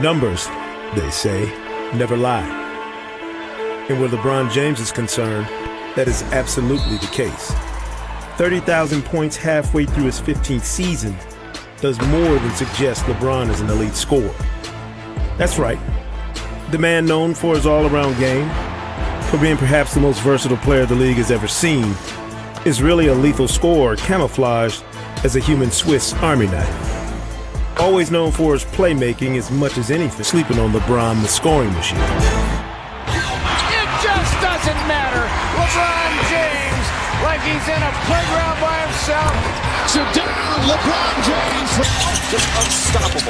Numbers, they say, never lie. And where LeBron James is concerned, that is absolutely the case. 30,000 points halfway through his 15th season does more than suggest LeBron is an elite scorer. That's right. The man known for his all-around game, for being perhaps the most versatile player the league has ever seen, is really a lethal scorer camouflaged as a human Swiss Army knife. Always known for his playmaking as much as anything, sleeping on LeBron, the scoring machine. It just doesn't matter. LeBron James, like he's in a playground by himself. So LeBron James, just unstoppable.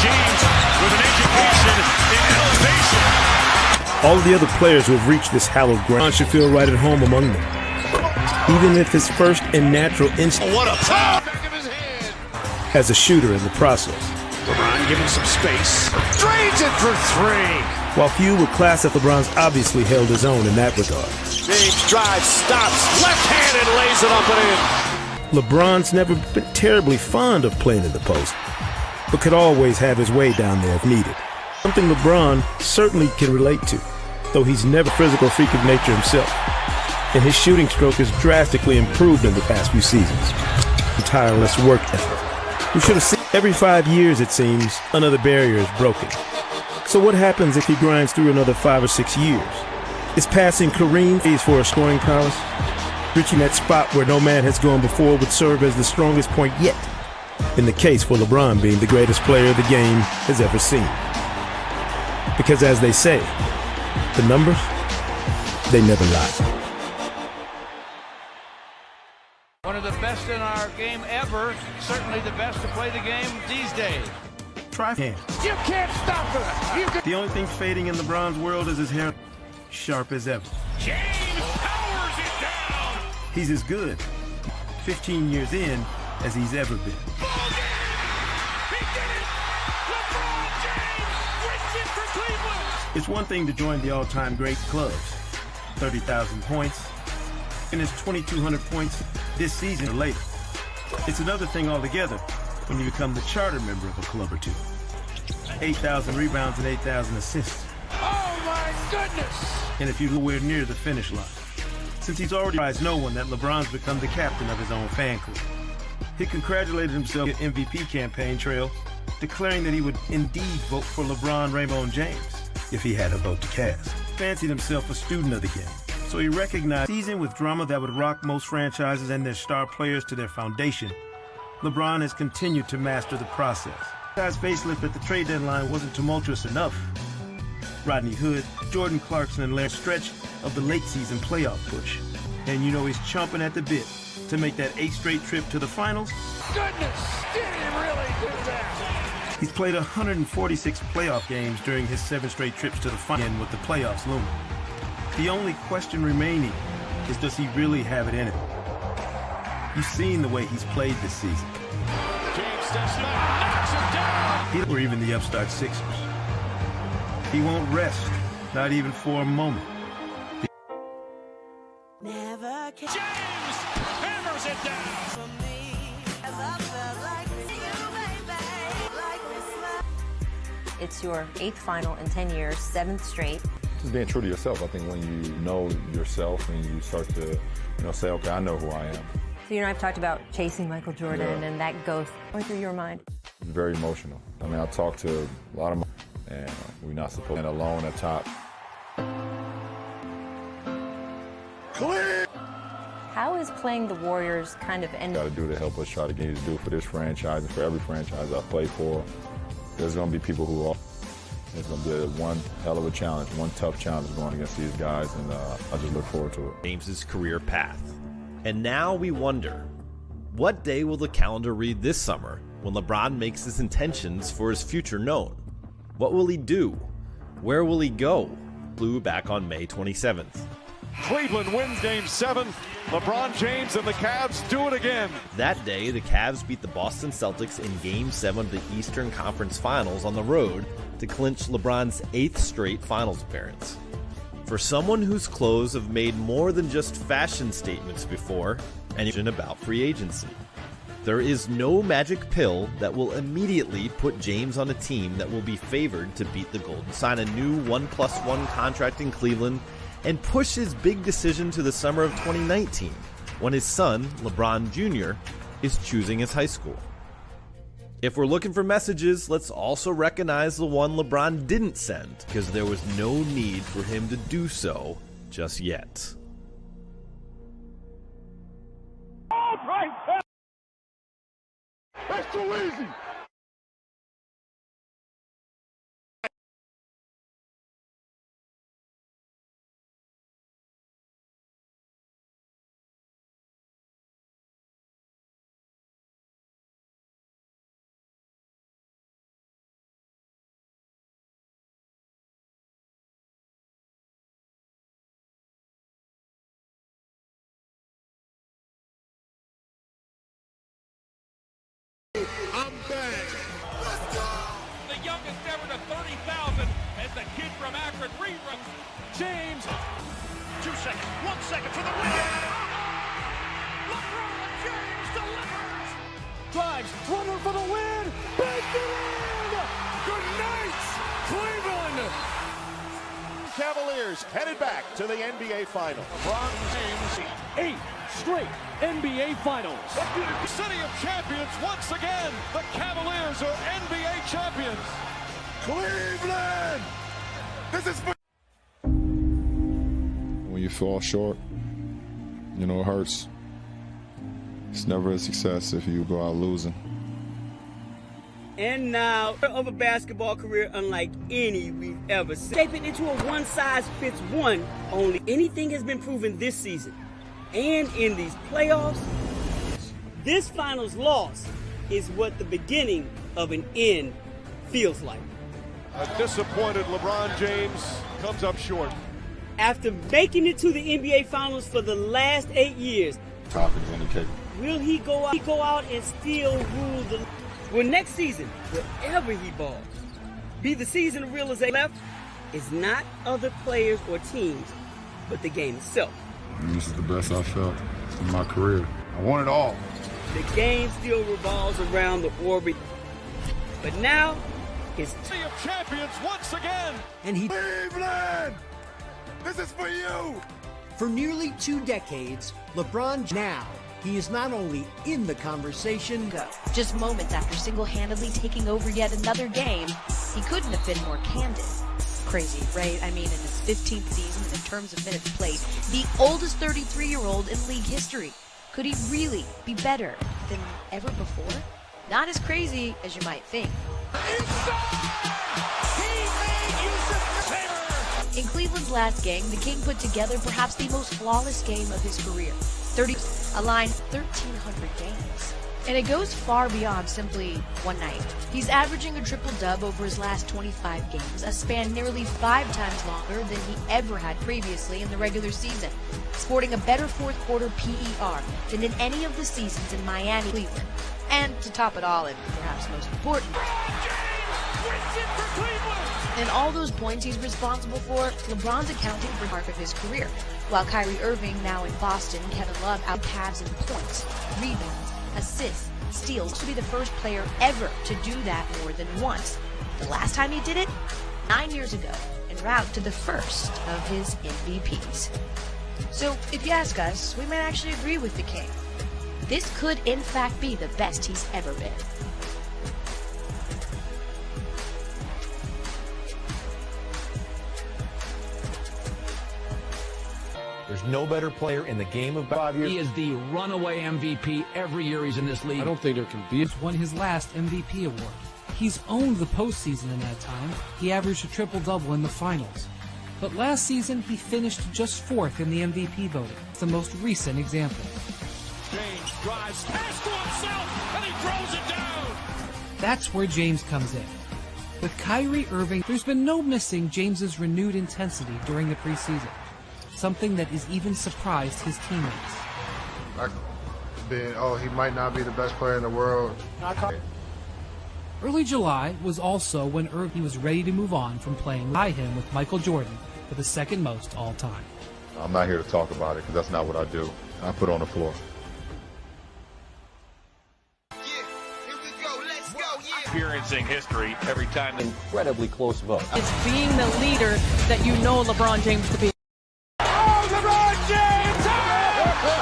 James with an education in elevation. All of the other players who have reached this hallowed ground should feel right at home among them. Even if his first and natural instinct as a shooter in the process. LeBron giving some space. Drains it for three. While few would class it, LeBron's obviously held his own in that regard. James drives, stops, left-handed, lays it up and in. LeBron's never been terribly fond of playing in the post, but could always have his way down there if needed. Something LeBron certainly can relate to, though he's never a physical freak of nature himself. And his shooting stroke has drastically improved in the past few seasons. Tireless work ethic. We should have seen every 5 years, it seems, another barrier is broken. So what happens if he grinds through another 5 or 6 years? Is passing Kareem phase for a scoring prowess? Reaching that spot where no man has gone before would serve as the strongest point yet, in the case for LeBron being the greatest player the game has ever seen. Because as they say, the numbers, they never lie. One of the best in our game ever, certainly the best to play the game these days. Try him. You can't stop it. The only thing fading in LeBron's world is his hair, sharp as ever. James powers it down. He's as good, 15 years in, as he's ever been. Ball game. He did it. LeBron James wins it for Cleveland. It's one thing to join the all-time great clubs, 30,000 points, and his 2,200 points this season or later. It's another thing altogether when you become the charter member of a club or two. 8,000 rebounds and 8,000 assists. Oh my goodness! And if you're nowhere near the finish line. Since he's already surprised no one that LeBron's become the captain of his own fan club. He congratulated himself on the MVP campaign trail, declaring that he would indeed vote for LeBron Raymond James if he had a vote to cast. Fancied himself a student of the game. So he recognized a season with drama that would rock most franchises and their star players to their foundation. LeBron has continued to master the process. His facelift at the trade deadline wasn't tumultuous enough. Rodney Hood, Jordan Clarkson, and Larry stretch of the late season playoff push. And you know he's chomping at the bit to make that 8th straight trip to the finals. Goodness, did he really do that? He's played 146 playoff games during his 7 straight trips to the final with the playoffs looming. The only question remaining is, does he really have it in him? You've seen the way he's played this season. James steps back, knocks it down. Or even the upstart Sixers. He won't rest, not even for a moment. James hammers it down. It's your 8th final in 10 years, 7th straight. Just being true to yourself. I think when you know yourself and you start to, say, okay, I know who I am. So you and I have talked about chasing Michael Jordan and that ghost going through your mind. It's very emotional. I mean, I talked to a lot of my, and we're not supposed to be alone at top. Clear. How is playing the Warriors kind of ending? Got to do to help us try to get to do for this franchise and for every franchise I play for. There's going to be people who are. It's going to be one hell of a challenge, one tough challenge going against these guys, and I just look forward to it. James's career path. And now we wonder, what day will the calendar read this summer when LeBron makes his intentions for his future known? What will he do? Where will he go? Flew back on May 27th. Cleveland wins Game 7. LeBron James and the Cavs do it again. That day, the Cavs beat the Boston Celtics in Game 7 of the Eastern Conference Finals on the road to clinch LeBron's 8th straight Finals appearance. For someone whose clothes have made more than just fashion statements before, and about free agency. There is no magic pill that will immediately put James on a team that will be favored to beat the Golden, sign a new 1+1 contract in Cleveland, and push his big decision to the summer of 2019, when his son, LeBron Jr., is choosing his high school. If we're looking for messages, let's also recognize the one LeBron didn't send, because there was no need for him to do so just yet. That's too easy. I'm back. The youngest ever to 30,000 as the kid from Akron reruns. James. 2 seconds. 1 second for the win. LeBron James delivers. Drives. Runner for the win. Baked it in. Good night, Cleveland. Cavaliers headed back to the NBA Finals. LeBron James. 8 straight NBA Finals. City of Champions once again. The Cavaliers are NBA champions. Cleveland. This is for. When you fall short, you know, it hurts. It's never a success if you go out losing. And now, of a basketball career unlike any we've ever seen. Shaping into a one-size-fits-one only. Anything has been proven this season. And in these playoffs, this finals loss is what the beginning of an end feels like. A disappointed LeBron James comes up short. After making it to the NBA Finals for the last 8 years, Confidence in the cake. will he go out and still rule the... Well, next season, wherever he balls, be the season of realization left is not other players or teams, but the game itself. This is the best I've felt in my career. I want it all. The game still revolves around the orbit, but now it's City of Champions once again. and he. Cleveland. This is for you. For nearly 2 decades, LeBron now, he is not only in the conversation, Just moments after single-handedly taking over yet another game, he couldn't have been more candid. Crazy, right? I mean, in his 15th season, in terms of minutes played, the oldest 33-year-old in league history. Could he really be better than ever before? Not as crazy as you might think. In Cleveland's last game, the King put together perhaps the most flawless game of his career. 30, a line 1,300 games. And it goes far beyond simply one night. He's averaging a triple-dub over his last 25 games, a span nearly 5 times longer than he ever had previously in the regular season, sporting a better fourth-quarter PER than in any of the seasons in Miami, Cleveland. And to top it all, and perhaps most important, in all those points he's responsible for, LeBron's accounting for half of his career, while Kyrie Irving, now in Boston, Kevin Love out Cavs in points, rebounds, assists, steals, to be the first player ever to do that more than once. The last time he did it, 9 years ago, en route to the first of his MVPs. So, if you ask us, we might actually agree with the King. This could, in fact, be the best he's ever been. There's no better player in the game of 5 years. He is the runaway MVP every year he's in this league. I don't think there can be. He's won his last MVP award. He's owned the postseason in that time. He averaged a triple-double in the finals. But last season, he finished just 4th in the MVP voting. It's the most recent example. James drives pass to himself, and he throws it down. That's where James comes in. With Kyrie Irving, there's been no missing James's renewed intensity during the preseason. Something that has even surprised his teammates. He might not be the best player in the world. Early July was also when Irving was ready to move on from playing by him with Michael Jordan for the second most all-time. I'm not here to talk about it because that's not what I do. I put on the floor. experiencing history every time. Incredibly close vote. It's being the leader that you know LeBron James to be. Oh, LeBron James! Oh,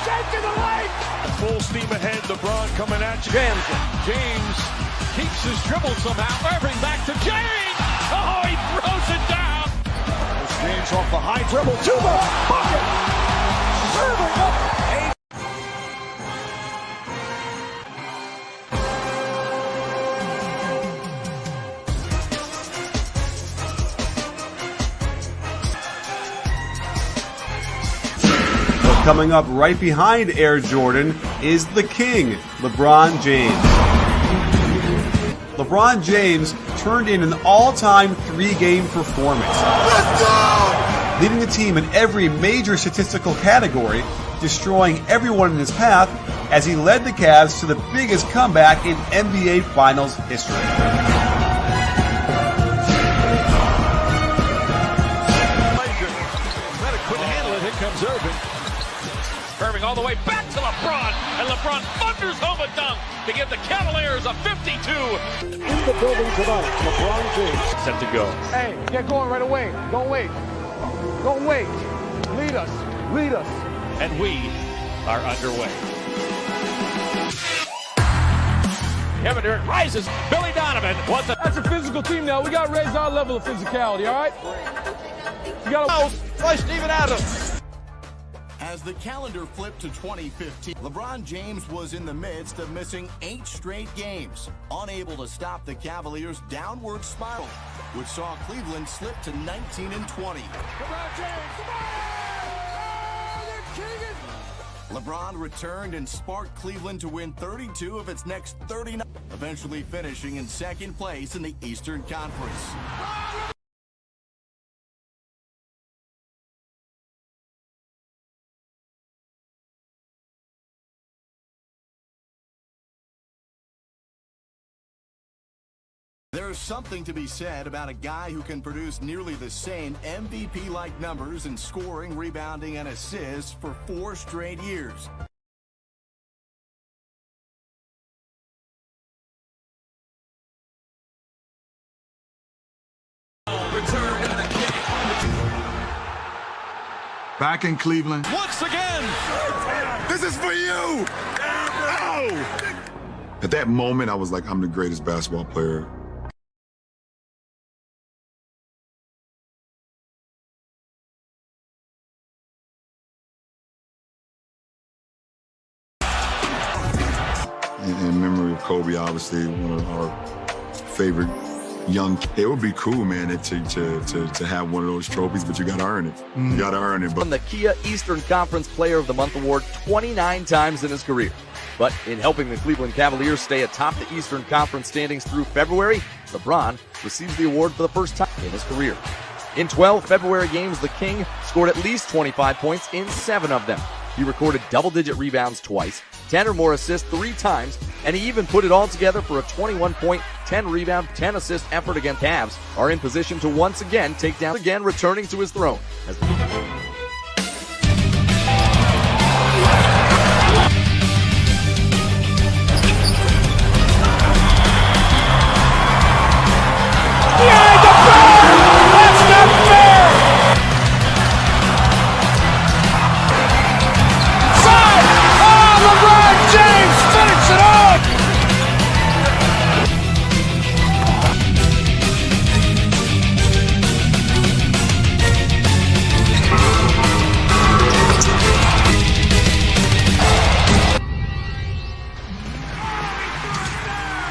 shaking the light! Full steam ahead, LeBron coming at you. James keeps his dribble somehow. Irving back to James! Oh, he throws it down! James off the high dribble to the bucket! Irving up 8. Coming up right behind Air Jordan is the king, LeBron James. LeBron James turned in an all-time 3-game performance, leading the team in every major statistical category, destroying everyone in his path as he led the Cavs to the biggest comeback in NBA Finals history. Couldn't handle it. Here comes Irving. Irving all the way back to LeBron, and LeBron thunders home a dunk to give the Cavaliers a 52. In the building tonight, LeBron James. Set to go. Hey, get going right away. Don't wait. Don't wait. Lead us. Lead us. And we are underway. Kevin Durant rises. Billy Donovan. That's a physical team now. We got to raise our level of physicality, all right? You got to play Steven Adams. As the calendar flipped to 2015, LeBron James was in the midst of missing 8 straight games, unable to stop the Cavaliers' downward spiral, which saw Cleveland slip to 19-20. LeBron James, LeBron returned and sparked Cleveland to win 32 of its next 39, eventually finishing in second place in the Eastern Conference. There's something to be said about a guy who can produce nearly the same MVP-like numbers in scoring, rebounding, and assists for 4 straight years. Back in Cleveland. once again. This is for you. Oh. At that moment, I was like, I'm the greatest basketball player. In memory of Kobe, obviously one of our favorite young. It would be cool, man, to have one of those trophies, but you got to earn it. You got to earn it. Won the Kia Eastern Conference Player of the Month award 29 times in his career. But in helping the Cleveland Cavaliers stay atop the Eastern Conference standings through February, LeBron receives the award for the first time in his career. In 12 February games, the King scored at least 25 points in 7 of them. He recorded double-digit rebounds twice, 10 or more assists 3 times, and he even put it all together for a 21-point, 10-rebound, 10-assist effort against Cavs are in position to once again take down, returning to his throne.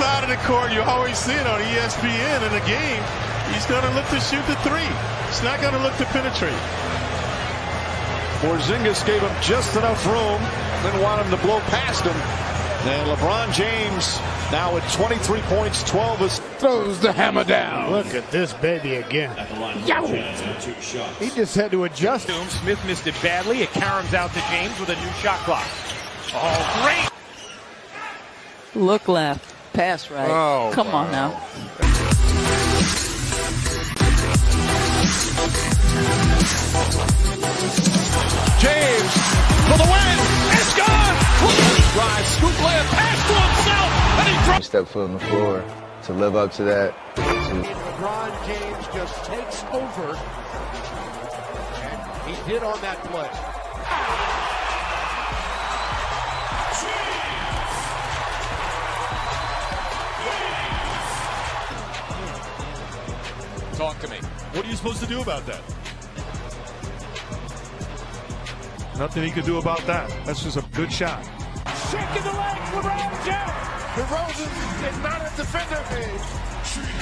Out of the court, you always see it on ESPN in a game. He's going to look to shoot the 3. He's not going to look to penetrate. Porzingis gave him just enough room, didn't want him to blow past him. And LeBron James now at 23 points, 12 assists. Throws the hammer down. Look at this baby again. Yow. He just had to adjust. Smith missed it badly. It caroms out to James with a new shot clock. Oh, great. Look left. Pass right. Oh, come on now. James for the win. It's gone. Drive, scoop layup, pass to himself. and he drops. Step foot on the floor to live up to that. LeBron James just takes over, and he did on that play. Talk to me. What are you supposed to do about that? Nothing he could do about that. That's just a good shot. Shaking the leg, LeBron James. DeRozan is not a defender.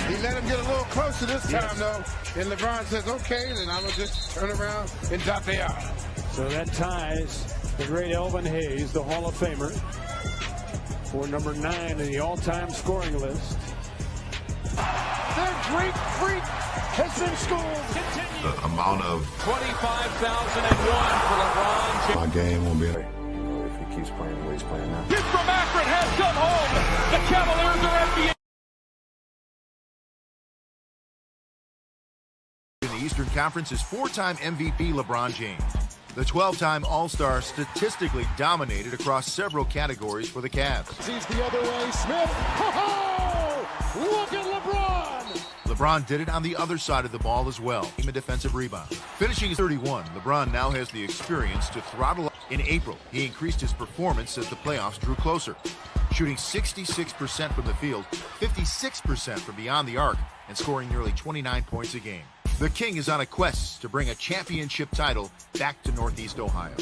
He let him get a little closer this time, though. And LeBron says, okay, then I'm going to just turn around and dot the I. So that ties the great Elvin Hayes, the Hall of Famer, for number 9 in the all-time scoring list. The Greek freak has been schooled. The amount of 25,001 for LeBron James. my game won't be. If he keeps playing the way he's playing now. Kid from Akron has come home. The Cavaliers are NBA. In the Eastern Conference is 4-time MVP LeBron James. The 12-time All-Star statistically dominated across several categories for the Cavs. Sees the other way, Smith. Ho-ho! Look at LeBron! LeBron did it on the other side of the ball as well, a defensive rebound. Finishing as 31, LeBron now has the experience to throttle up. In April, he increased his performance as the playoffs drew closer, shooting 66% from the field, 56% from beyond the arc, and scoring nearly 29 points a game. The King is on a quest to bring a championship title back to Northeast Ohio.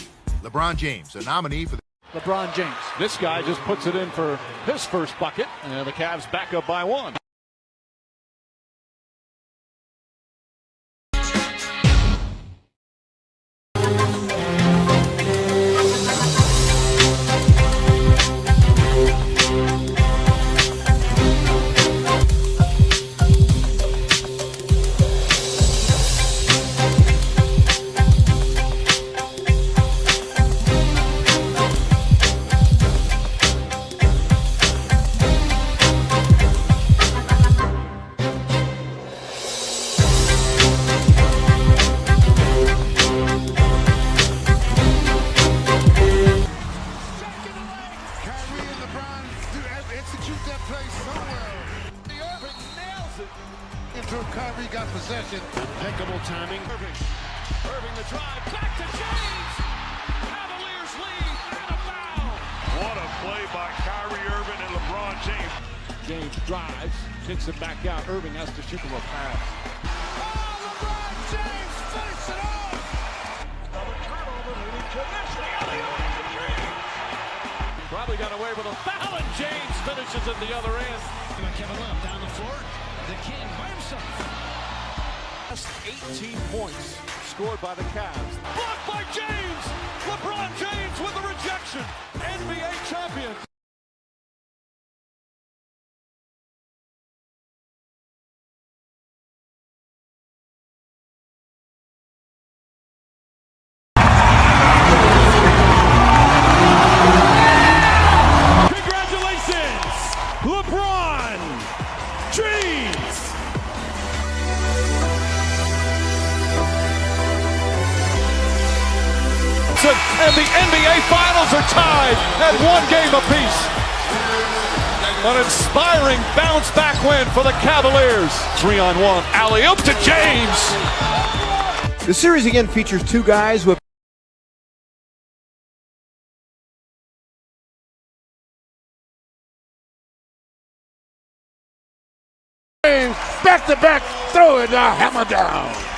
LeBron James, a nominee for the LeBron James. This guy just puts it in for his first bucket, and the Cavs back up by 1. Kyrie got possession. Impeccable timing. Irving the drive. Back to James. Cavaliers lead and a foul. What a play by Kyrie Irving and LeBron James. James drives, kicks it back out. Irving has to shoot from a pass. LeBron James finishes it off. Another turnover leading to this. The alley-oop three. Probably got away with a foul, and James finishes at the other end. Kevin Love down the floor. The King by himself. Just 18 points scored by the Cavs. Blocked by James. LeBron James with a rejection. NBA champions. Congratulations, LeBron James. And the NBA Finals are tied at 1 game apiece. An inspiring bounce back win for the Cavaliers. 3-on-1 alley-oop to James. The series again features two guys with back to back, throw it, hammer down.